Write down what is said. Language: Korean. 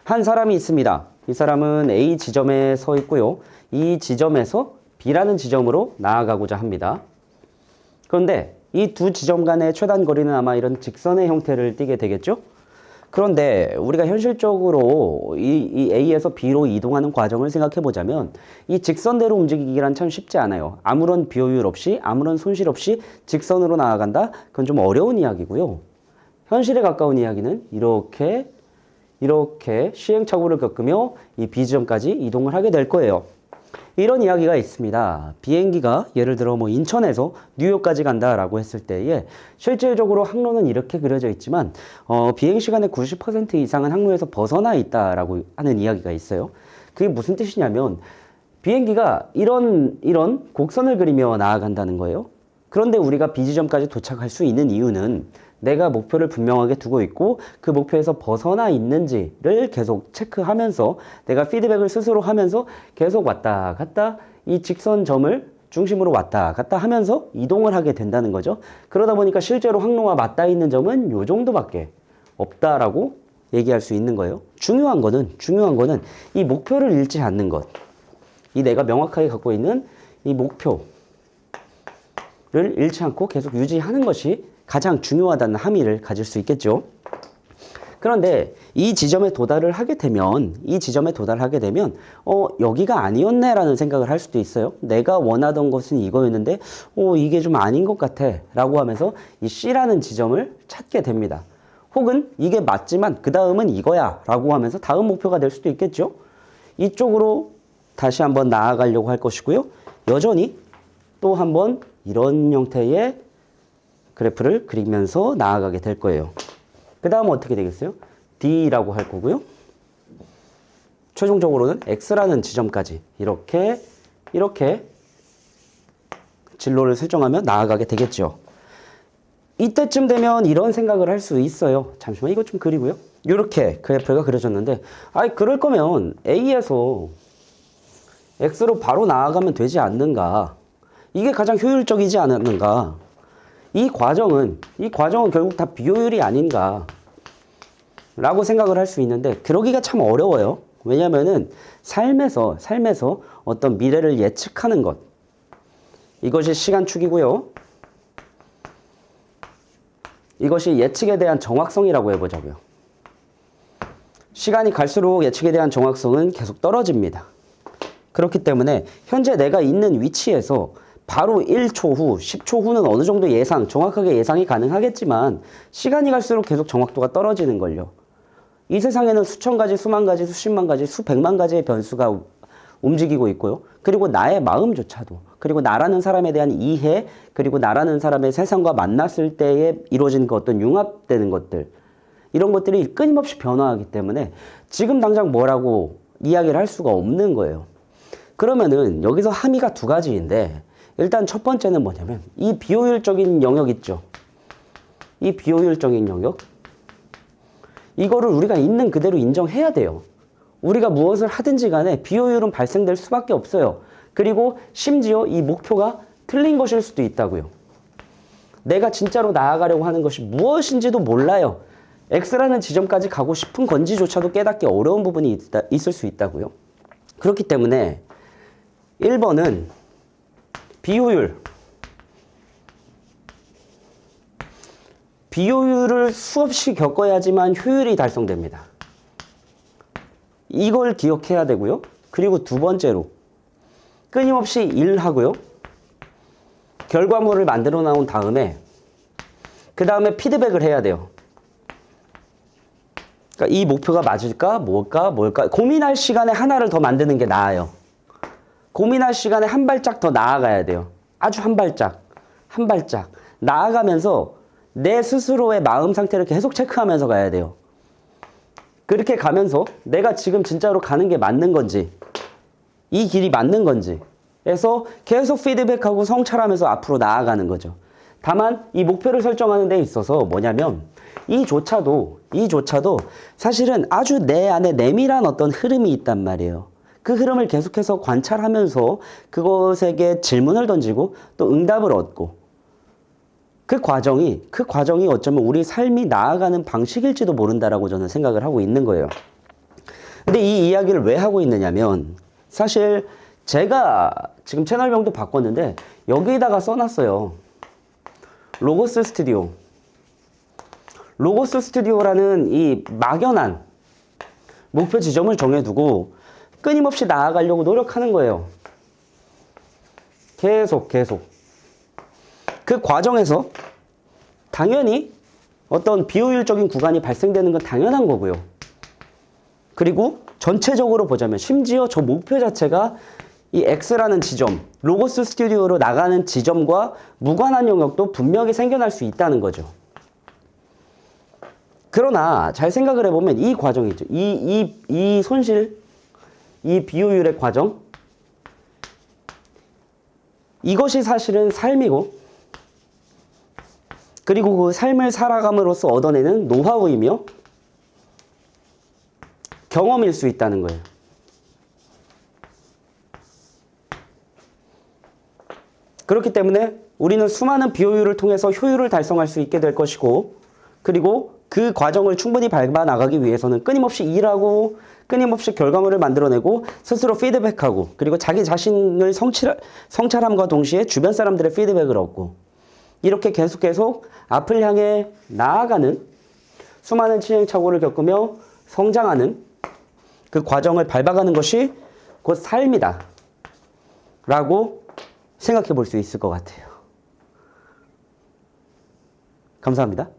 한 사람이 있습니다. 이 사람은 A 지점에 서 있고요. 이 지점에서 B라는 지점으로 나아가고자 합니다. 그런데 이 두 지점 간의 최단 거리는 아마 이런 직선의 형태를 띠게 되겠죠? 그런데 우리가 현실적으로 이 A에서 B로 이동하는 과정을 생각해 보자면 이 직선대로 움직이기란 참 쉽지 않아요. 아무런 비효율 없이, 아무런 손실 없이 직선으로 나아간다? 그건 좀 어려운 이야기고요. 현실에 가까운 이야기는 이렇게 시행착오를 겪으며 이 B 지점까지 이동을 하게 될 거예요. 이런 이야기가 있습니다. 비행기가 예를 들어 뭐 인천에서 뉴욕까지 간다라고 했을 때에 실질적으로 항로는 이렇게 그려져 있지만 비행 시간의 90% 이상은 항로에서 벗어나 있다라고 하는 이야기가 있어요. 그게 무슨 뜻이냐면 비행기가 이런 곡선을 그리며 나아간다는 거예요. 그런데 우리가 B 지점까지 도착할 수 있는 이유는 내가 목표를 분명하게 두고 있고 그 목표에서 벗어나 있는지를 계속 체크하면서 내가 피드백을 스스로 하면서 계속 왔다 갔다 이 직선점을 중심으로 왔다 갔다 하면서 이동을 하게 된다는 거죠. 그러다 보니까 실제로 항로와 맞닿아 있는 점은 요 정도밖에 없다라고 얘기할 수 있는 거예요. 중요한 거는 이 목표를 잃지 않는 것. 이 내가 명확하게 갖고 있는 이 목표를 잃지 않고 계속 유지하는 것이 가장 중요하다는 함의를 가질 수 있겠죠. 그런데 이 지점에 도달을 하게 되면 여기가 아니었네 라는 생각을 할 수도 있어요. 내가 원하던 것은 이거였는데 이게 좀 아닌 것 같아 라고 하면서 이 C라는 지점을 찾게 됩니다. 혹은 이게 맞지만 그 다음은 이거야 라고 하면서 다음 목표가 될 수도 있겠죠. 이쪽으로 다시 한번 나아가려고 할 것이고요. 여전히 또 한번 이런 형태의 그래프를 그리면서 나아가게 될 거예요. 그 다음은 어떻게 되겠어요? D라고 할 거고요. 최종적으로는 X라는 지점까지 이렇게 진로를 설정하며 나아가게 되겠죠. 이때쯤 되면 이런 생각을 할 수 있어요. 잠시만 이거 좀 그리고요. 이렇게 그래프가 그려졌는데 그럴 거면 A에서 X로 바로 나아가면 되지 않는가. 이게 가장 효율적이지 않았는가. 이 과정은 결국 다 비효율이 아닌가 라고 생각을 할 수 있는데 그러기가 참 어려워요. 왜냐면은 삶에서 어떤 미래를 예측하는 것, 이것이 시간축이고요. 이것이 예측에 대한 정확성이라고 해보자고요. 시간이 갈수록 예측에 대한 정확성은 계속 떨어집니다. 그렇기 때문에 현재 내가 있는 위치에서 바로 1초 후, 10초 후는 어느 정도 정확하게 예상이 가능하겠지만 시간이 갈수록 계속 정확도가 떨어지는 걸요. 이 세상에는 수천 가지, 수만 가지, 수십만 가지, 수백만 가지의 변수가 움직이고 있고요. 그리고 나의 마음조차도, 그리고 나라는 사람에 대한 이해, 그리고 나라는 사람의 세상과 만났을 때에 이루어진 그 어떤 융합되는 것들, 이런 것들이 끊임없이 변화하기 때문에 지금 당장 뭐라고 이야기를 할 수가 없는 거예요. 그러면은 여기서 함의가 두 가지인데 일단 첫 번째는 뭐냐면 이 비효율적인 영역 있죠. 이 비효율적인 영역. 이거를 우리가 있는 그대로 인정해야 돼요. 우리가 무엇을 하든지 간에 비효율은 발생될 수밖에 없어요. 그리고 심지어 이 목표가 틀린 것일 수도 있다고요. 내가 진짜로 나아가려고 하는 것이 무엇인지도 몰라요. X라는 지점까지 가고 싶은 건지조차도 깨닫기 어려운 부분이 있을 수 있다고요. 그렇기 때문에 1번은 비효율을 수없이 겪어야지만 효율이 달성됩니다. 이걸 기억해야 되고요. 그리고 두 번째로 끊임없이 일하고요. 결과물을 만들어 나온 다음에 그 다음에 피드백을 해야 돼요. 그러니까 이 목표가 맞을까? 뭘까? 고민할 시간에 하나를 더 만드는 게 나아요. 고민할 시간에 한 발짝 더 나아가야 돼요. 아주 한 발짝 나아가면서 내 스스로의 마음 상태를 계속 체크하면서 가야 돼요. 그렇게 가면서 내가 지금 진짜로 가는 게 맞는 건지, 이 길이 맞는 건지 해서 계속 피드백하고 성찰하면서 앞으로 나아가는 거죠. 다만 이 목표를 설정하는 데 있어서 뭐냐면 이조차도 사실은 아주 내 안에 내밀한 어떤 흐름이 있단 말이에요. 그 흐름을 계속해서 관찰하면서 그것에게 질문을 던지고 또 응답을 얻고 그 과정이 어쩌면 우리 삶이 나아가는 방식일지도 모른다라고 저는 생각을 하고 있는 거예요. 근데 이 이야기를 왜 하고 있느냐면 사실 제가 지금 채널명도 바꿨는데 여기다가 써놨어요. 로고스 스튜디오. 로고스 스튜디오라는 이 막연한 목표 지점을 정해두고 끊임없이 나아가려고 노력하는 거예요. 계속. 그 과정에서 당연히 어떤 비효율적인 구간이 발생되는 건 당연한 거고요. 그리고 전체적으로 보자면 심지어 저 목표 자체가 이 X라는 지점, 로고스 스튜디오로 나가는 지점과 무관한 영역도 분명히 생겨날 수 있다는 거죠. 그러나 잘 생각을 해보면 이 과정이죠. 이 손실, 이 비효율의 과정, 이것이 사실은 삶이고, 그리고 그 삶을 살아감으로써 얻어내는 노하우이며 경험일 수 있다는 거예요. 그렇기 때문에 우리는 수많은 비효율을 통해서 효율을 달성할 수 있게 될 것이고, 그리고 그 과정을 충분히 밟아 나가기 위해서는 끊임없이 일하고 끊임없이 결과물을 만들어내고 스스로 피드백하고 그리고 자기 자신을 성찰함과 동시에 주변 사람들의 피드백을 얻고 이렇게 계속 앞을 향해 나아가는 수많은 시행착오를 겪으며 성장하는 그 과정을 밟아가는 것이 곧 삶이다 라고 생각해 볼 수 있을 것 같아요. 감사합니다.